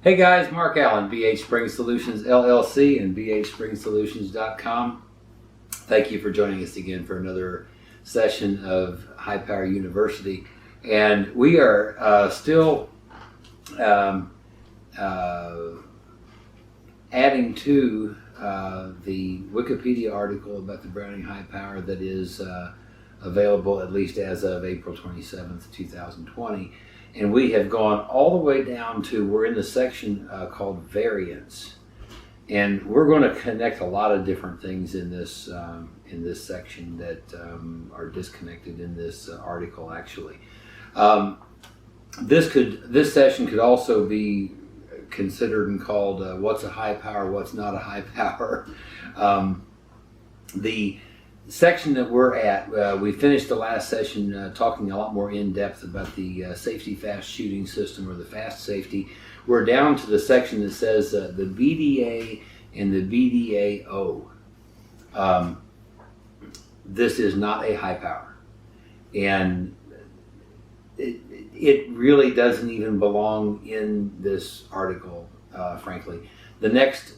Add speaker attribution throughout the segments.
Speaker 1: Hey guys, Mark Allen, BHSpringSolutions LLC and BHSpringSolutions.com. Thank you for joining us again for another session of High Power University. And we are still adding to the Wikipedia article about the Browning High Power that is available at least as of April 27th, 2020. And we have gone all the way down to, we're in the section called variants. And we're going to connect a lot of different things in this section that are disconnected in this article actually. This session could also be considered and called what's a high power, what's not a high power. The section that we're at, we finished the last session talking a lot more in depth about the safety fast shooting system, or the fast safety. We're down to the section that says the BDA and the BDAO. This is not a high power, and it really doesn't even belong in this article, frankly. The next,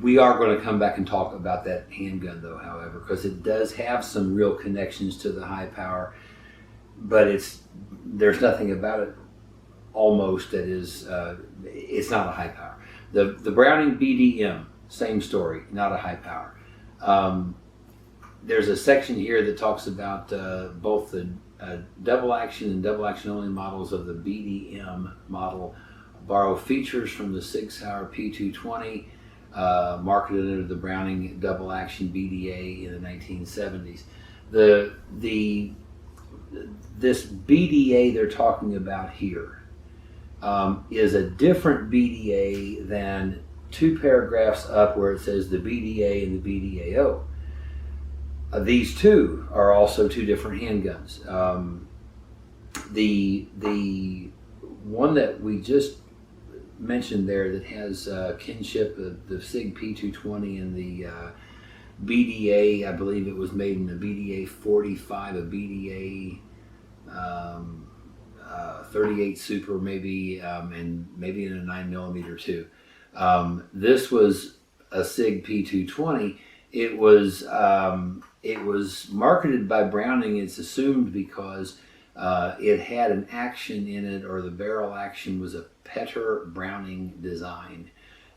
Speaker 1: we are going to come back and talk about that handgun though, however, because it does have some real connections to the high power, but there's nothing about it almost that is, it's not a high power. The Browning BDM, same story, not a high power. There's a section here that talks about both the double action and double action only models of the BDM model borrow features from the Sig Sauer P220, marketed under the Browning double action BDA in the 1970s. This BDA they're talking about here is a different BDA than two paragraphs up where it says the BDA and the BDAO. These two are also two different handguns. The one that we just mentioned there that has kinship of the SIG P220 and the BDA, I believe it was made in the BDA 45, a BDA 38 Super maybe, and maybe in a 9mm too. This was a SIG P220. It was marketed by Browning, it's assumed, because it had an action in it, or the barrel action was a Petter Browning design,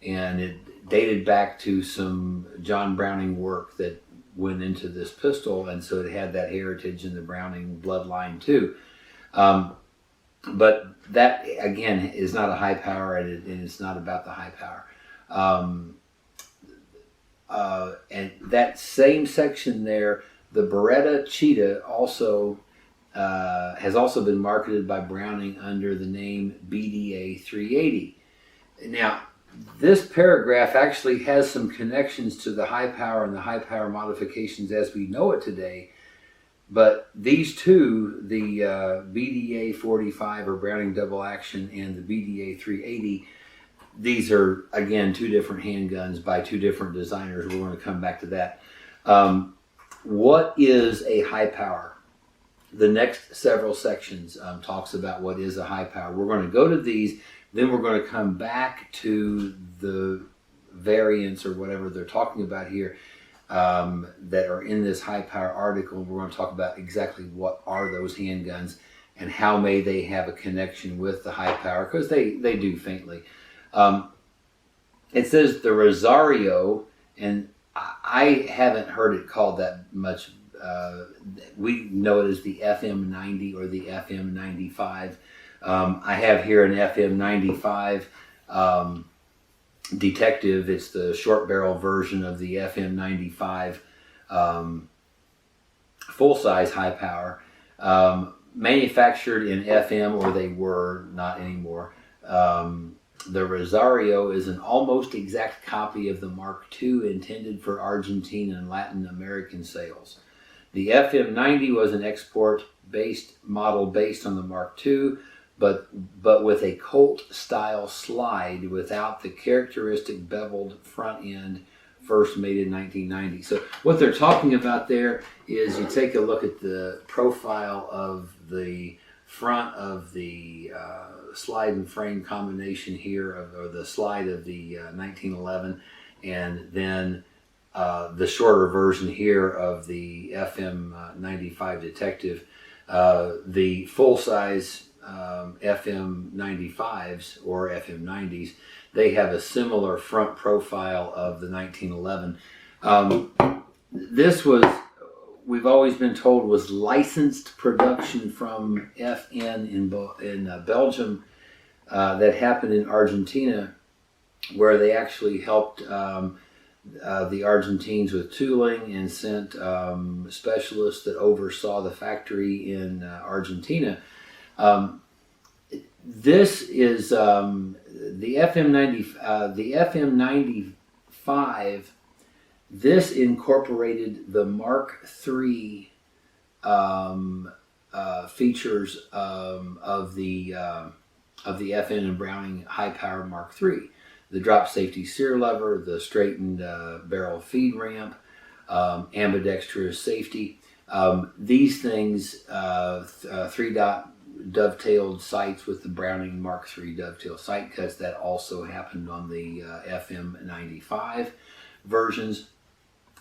Speaker 1: and it dated back to some John Browning work that went into this pistol, and so it had that heritage in the Browning bloodline too. But that again is not a high power, and it's not about the high power. And that same section there, the Beretta Cheetah also has also been marketed by Browning under the name BDA 380. Now, this paragraph actually has some connections to the high power and the high power modifications as we know it today, but these two, the BDA 45 or Browning double action and the BDA 380, these are, again, two different handguns by two different designers. We're going to come back to that. What is a high power? The next several sections talks about what is a high power. We're going to go to these, then we're going to come back to the variants or whatever they're talking about here that are in this high power article. We're going to talk about exactly what are those handguns and how may they have a connection with the high power, because they do faintly. It says the Rosario, and I haven't heard it called that much. We know it as the FM90 or the FM95. I have here an FM95 Detective. It's the short barrel version of the FM95 full-size high power, manufactured in FM, or they were, not anymore. The Rosario is an almost exact copy of the Mark II intended for Argentine and Latin American sales. The FM90 was an export-based model based on the Mark II, but with a Colt-style slide without the characteristic beveled front end, first made in 1990. So what they're talking about there is, you take a look at the profile of the front of the slide and frame combination here, or the slide of the 1911, and then the shorter version here of the FM95 Detective. The full-size FM95s or FM90s, they have a similar front profile of the 1911. This was, we've always been told, was licensed production from FN in Belgium that happened in Argentina, where they actually helped the Argentines with tooling and sent specialists that oversaw the factory in Argentina. This is the FM95. This incorporated the Mark III features of the FN and Browning high power Mark III. The drop safety sear lever, the straightened barrel feed ramp, ambidextrous safety. These things, 3-dot dovetailed sights with the Browning Mark III dovetail sight cuts, that also happened on the FM95 versions.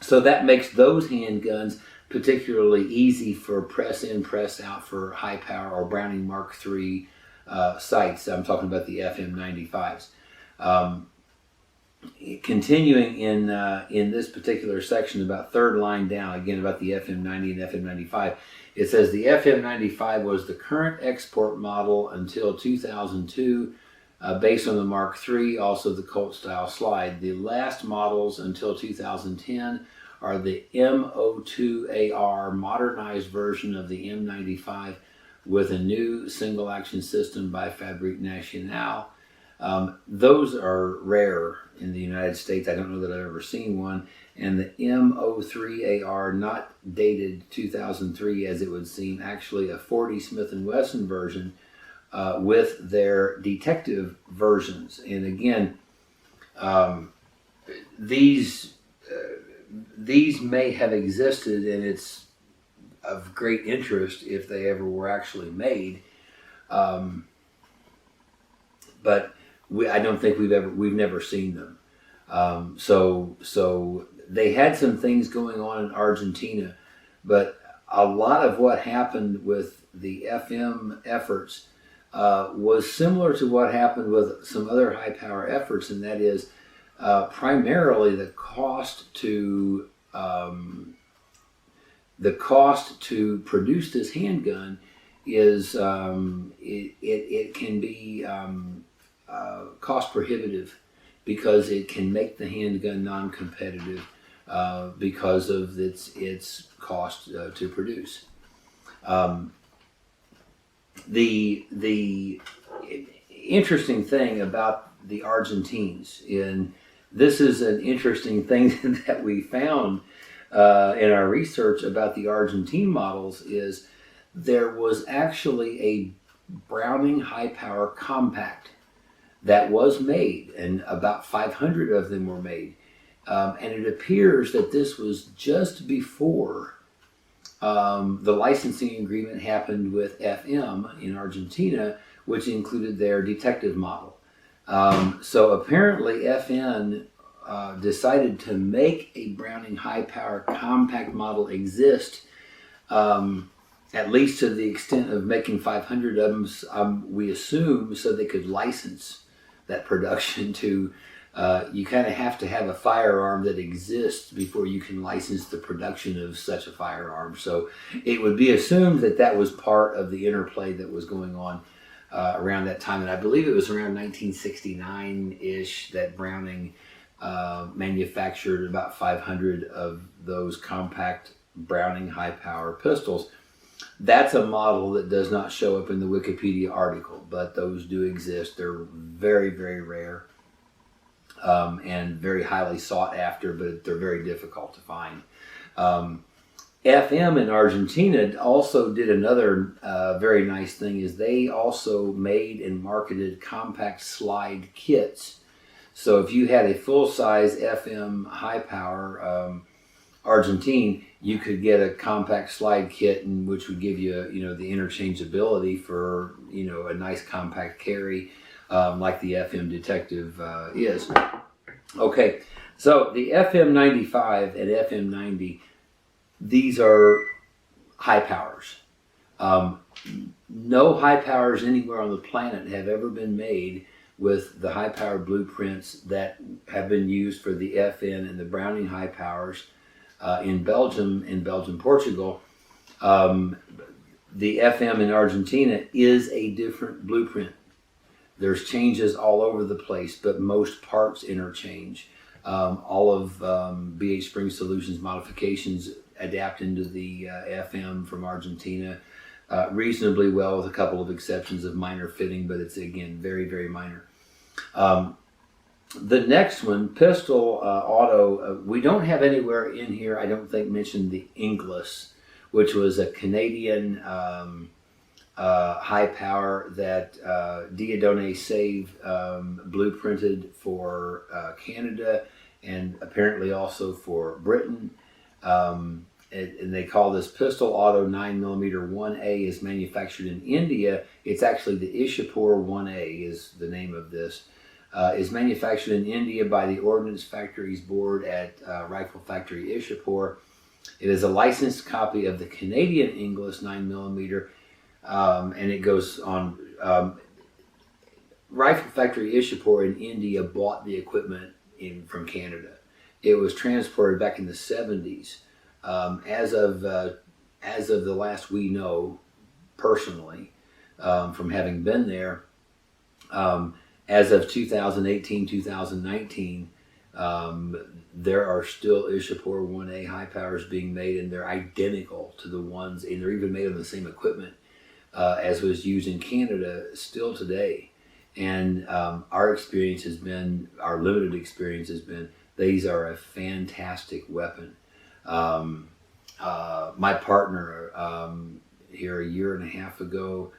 Speaker 1: So that makes those handguns particularly easy for press in, press out for high power or Browning Mark III sights. I'm talking about the FM95s. Continuing in this particular section, about third line down, again about the FM90 and FM95, it says the FM95 was the current export model until 2002, based on the Mark III, also the Colt style slide. The last models until 2010 are the M02AR modernized version of the M95 with a new single action system by Fabrique Nationale. Those are rare in the United States. I don't know that I've ever seen one. And the M03AR, not dated 2003 as it would seem, actually a 40 Smith & Wesson version with their detective versions. And again, these may have existed, and it's of great interest if they ever were actually made. But I don't think we've never seen them. So they had some things going on in Argentina, but a lot of what happened with the FM efforts was similar to what happened with some other high power efforts, and that is primarily the cost to produce this handgun is it can be cost prohibitive, because it can make the handgun non-competitive because of its cost to produce. The interesting thing about the Argentines, and this is an interesting thing that we found in our research about the Argentine models, is there was actually a Browning high power compact that was made, and about 500 of them were made. And it appears that this was just before the licensing agreement happened with FM in Argentina, which included their detective model. So apparently FN decided to make a Browning high power compact model exist, at least to the extent of making 500 of them, we assume, so they could license that production to, you kind of have to have a firearm that exists before you can license the production of such a firearm. So it would be assumed that that was part of the interplay that was going on around that time. And I believe it was around 1969-ish that Browning manufactured about 500 of those compact Browning high power pistols. That's a model that does not show up in the Wikipedia article, but those do exist. They're very, very rare and very highly sought after, but they're very difficult to find. FM in Argentina also did another very nice thing, is they also made and marketed compact slide kits. So if you had a full-size FM high power, Argentine, you could get a compact slide kit, and which would give you, the interchangeability for, a nice compact carry, like the FM Detective is. Okay, so the FM 95 and FM 90, these are high powers. No high powers anywhere on the planet have ever been made with the high power blueprints that have been used for the FN and the Browning high powers in Belgium and Portugal. The FM in Argentina is a different blueprint. There's changes all over the place, but most parts interchange. All of BHSpringSolutions modifications adapt into the FM from Argentina reasonably well, with a couple of exceptions of minor fitting, but it's, again, very, very minor. The next one, Pistol Auto, we don't have anywhere in here, I don't think, mentioned the Inglis, which was a Canadian high power that Dieudonné Save blueprinted for Canada and apparently also for Britain. And they call this Pistol Auto 9mm 1A, is manufactured in India. It's actually the Ishapur 1A is the name of this. Is manufactured in India by the Ordnance Factories Board at Rifle Factory Ishapur. It is a licensed copy of the Canadian Inglis 9mm, and it goes on. Rifle Factory Ishapur in India bought the equipment from Canada. It was transported back in the 70s. As of the last we know, personally, from having been there, as of 2018, 2019, there are still Ishapur 1A high powers being made, and they're identical to the ones, and they're even made on the same equipment as was used in Canada still today. And our experience has been, our limited experience has been, these are a fantastic weapon. My partner here a year and a half ago,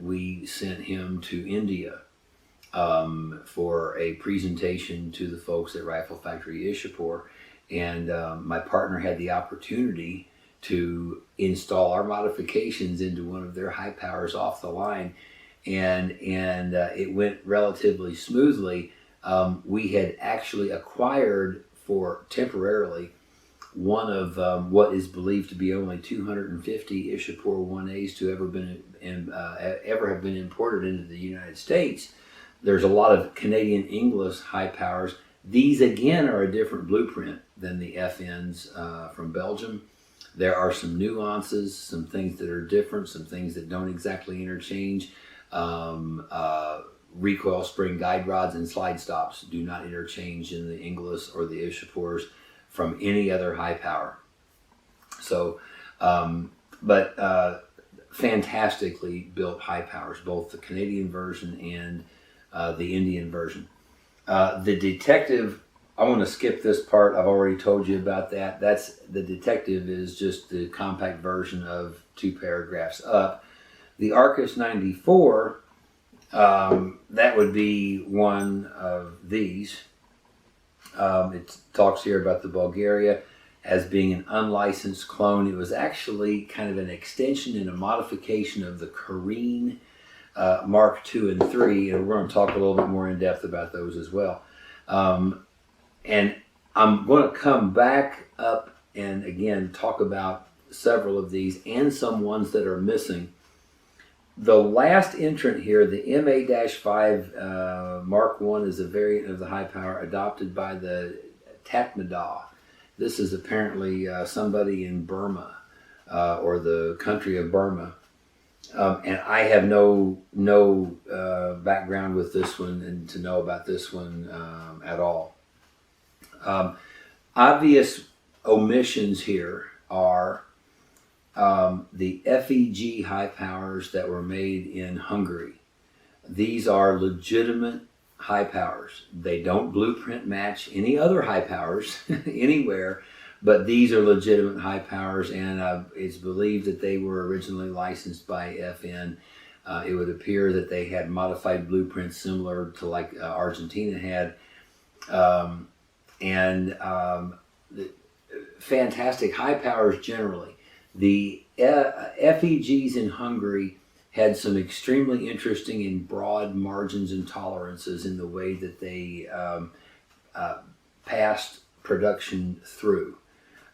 Speaker 1: we sent him to India for a presentation to the folks at Rifle Factory Ishapur, and my partner had the opportunity to install our modifications into one of their high powers off the line, and it went relatively smoothly. We had actually acquired for temporarily one of what is believed to be only 250 Ishapur 1As to ever have been imported into the United States. There's a lot of Canadian Inglis high powers. These, again, are a different blueprint than the FNs from Belgium. There are some nuances, some things that are different, some things that don't exactly interchange. Recoil spring guide rods and slide stops do not interchange in the Inglis or the Ishapurs from any other high power. So, fantastically built high powers, both the Canadian version and the Indian version. The Detective, I want to skip this part. I've already told you about that. The Detective is just the compact version of 2 paragraphs up. The Arcus 94, that would be one of these. It talks here about the Bulgaria as being an unlicensed clone. It was actually kind of an extension and a modification of the Kareen Mark II and III, and we're going to talk a little bit more in depth about those as well. And I'm going to come back up and again talk about several of these and some ones that are missing. The last entrant here, the MA-5 Mark I, is a variant of the high power adopted by the Tatmadaw. This is apparently somebody in Burma or the country of Burma. And I have no background with this one and to know about this one at all. Obvious omissions here are the FEG high powers that were made in Hungary. These are legitimate high powers. They don't blueprint match any other high powers anywhere, but these are legitimate high powers, and it's believed that they were originally licensed by FN. It would appear that they had modified blueprints similar to like Argentina had. fantastic high powers generally. The FEGs in Hungary had some extremely interesting and broad margins and tolerances in the way that they passed production through.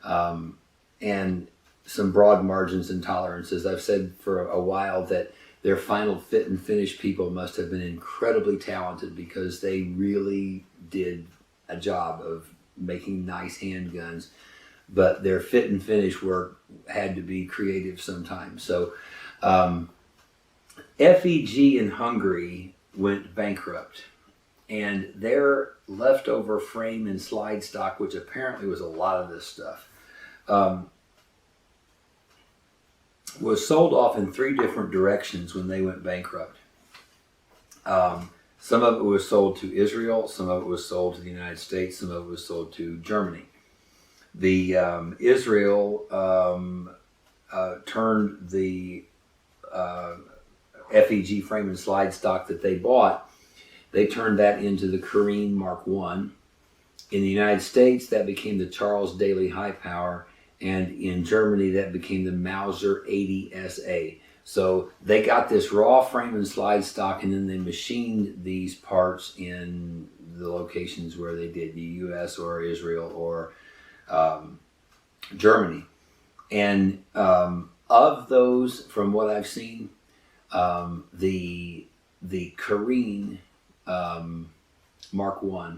Speaker 1: And some broad margins and tolerances. I've said for a while that their final fit and finish people must have been incredibly talented, because they really did a job of making nice handguns, but their fit and finish work had to be creative sometimes. So FEG in Hungary went bankrupt, and their leftover frame and slide stock, which apparently was a lot of this stuff, was sold off in 3 different directions when they went bankrupt. Some of it was sold to Israel, some of it was sold to the United States, some of it was sold to Germany. The Israel turned the FEG frame and slide stock that they bought, they turned that into the Carine Mark I. In the United States, that became the Charles Daly High Power, and in Germany, that became the Mauser 80SA. So they got this raw frame and slide stock, and then they machined these parts in the locations where they did, the US or Israel or Germany. And of those, from what I've seen, the Carine Mark I,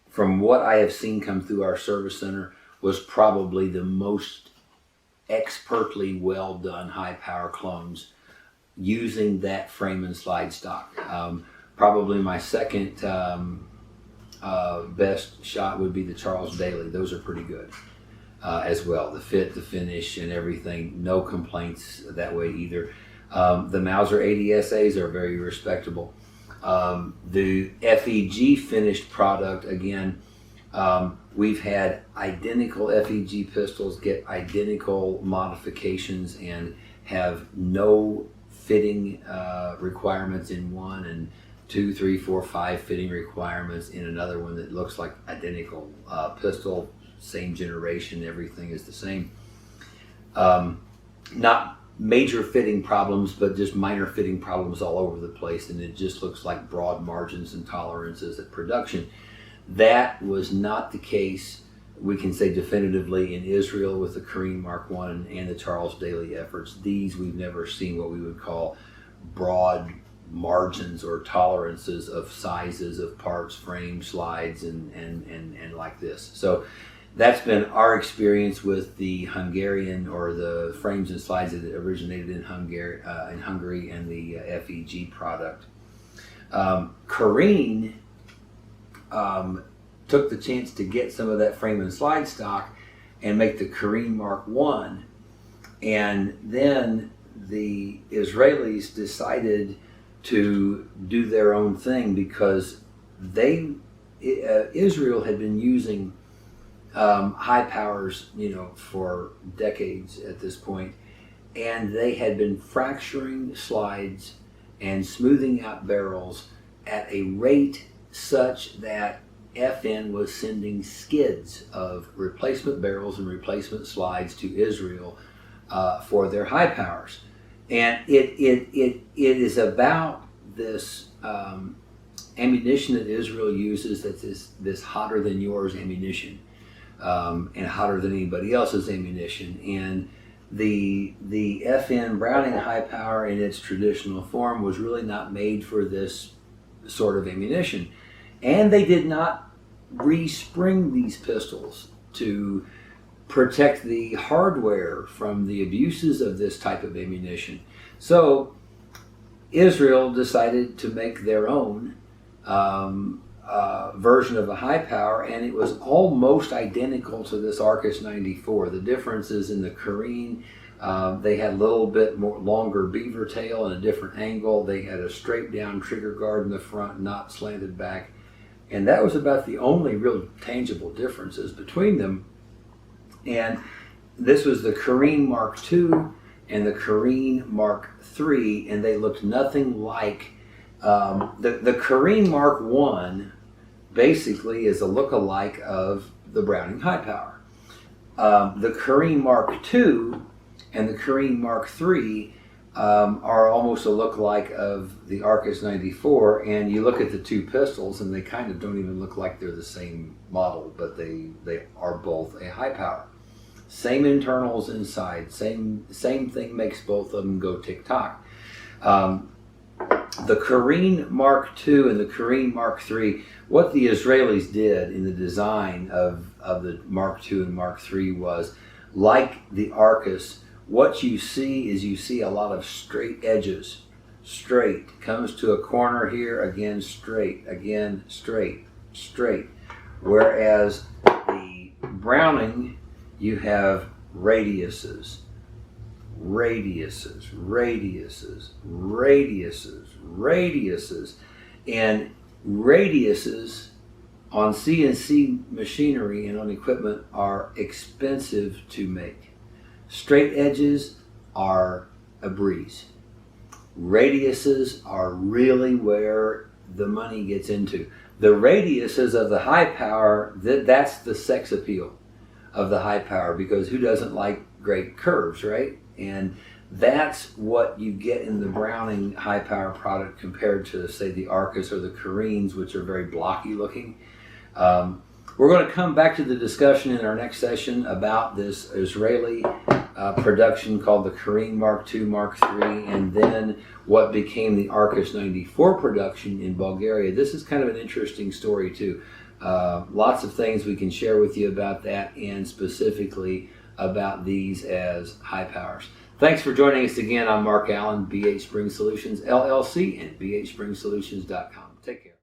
Speaker 1: from what I have seen come through our service center, was probably the most expertly well done high power clones using that frame and slide stock. Probably my second best shot would be the Charles Daly. Those are pretty good as well. The fit, the finish, and everything, no complaints that way either. The Mauser 80SAs are very respectable. The FEG finished product, again, we've had identical FEG pistols get identical modifications and have no fitting requirements in one, and 2, 3, 4, 5 fitting requirements in another one that looks like identical pistol, same generation, everything is the same. Not major fitting problems, but just minor fitting problems all over the place, and it just looks like broad margins and tolerances at production. That was not the case, we can say definitively, in Israel with the Carine Mark I and the Charles Daly efforts. These, we've never seen what we would call broad margins or tolerances of sizes of parts, frames, slides, and like this. So that's been our experience with the Hungarian, or the frames and slides that originated in Hungary and the FEG product. Carine took the chance to get some of that frame and slide stock and make the Carine Mark I, and then the Israelis decided to do their own thing, because Israel had been using high powers, for decades at this point, and they had been fracturing slides and smoothing out barrels at a rate such that FN was sending skids of replacement barrels and replacement slides to Israel for their high powers. And it is about this ammunition that Israel uses, that's this hotter than yours ammunition. And hotter than anybody else's ammunition. And the FN Browning high power in its traditional form was really not made for this sort of ammunition. And they did not respring these pistols to protect the hardware from the abuses of this type of ammunition. So Israel decided to make their own version of a high power, and it was almost identical to this Arcus 94. The differences in the Carine, they had a little bit more longer beaver tail and a different angle. They had a straight down trigger guard in the front, not slanted back, and that was about the only real tangible differences between them. And this was the Carine Mark II and the Carine Mark III, and they looked nothing like the Carine Mark I basically is a look-alike of the Browning High Power. The Carine Mark II and the Carine Mark III are almost a look-alike of the Arcus 94, and you look at the two pistols and they kind of don't even look like they're the same model, but they are both a high power. Same internals inside, same thing makes both of them go tick-tock. The Carine Mark II and the Carine Mark III, what the Israelis did in the design of the Mark II and Mark III was, like the Arcus, what you see is you see a lot of straight edges. Straight, comes to a corner here, again straight, again straight, straight. Whereas the Browning, you have radiuses, radiuses, radiuses, radiuses, radiuses, and radiuses on CNC machinery and on equipment are expensive to make. Straight edges are a breeze. Radiuses are really where the money gets into. The radiuses of the high power, that's the sex appeal of the high power, because who doesn't like great curves, right? And that's what you get in the Browning high power product compared to, say, the Arcus or the Carines, which are very blocky looking. We're going to come back to the discussion in our next session about this Israeli production called the Carine Mark II, Mark III, and then what became the Arcus 94 production in Bulgaria. This is kind of an interesting story too. Lots of things we can share with you about that, and specifically about these as high powers. Thanks for joining us again. I'm Mark Allen, BHSpringSolutions LLC, and BHSpringSolutions.com. Take care.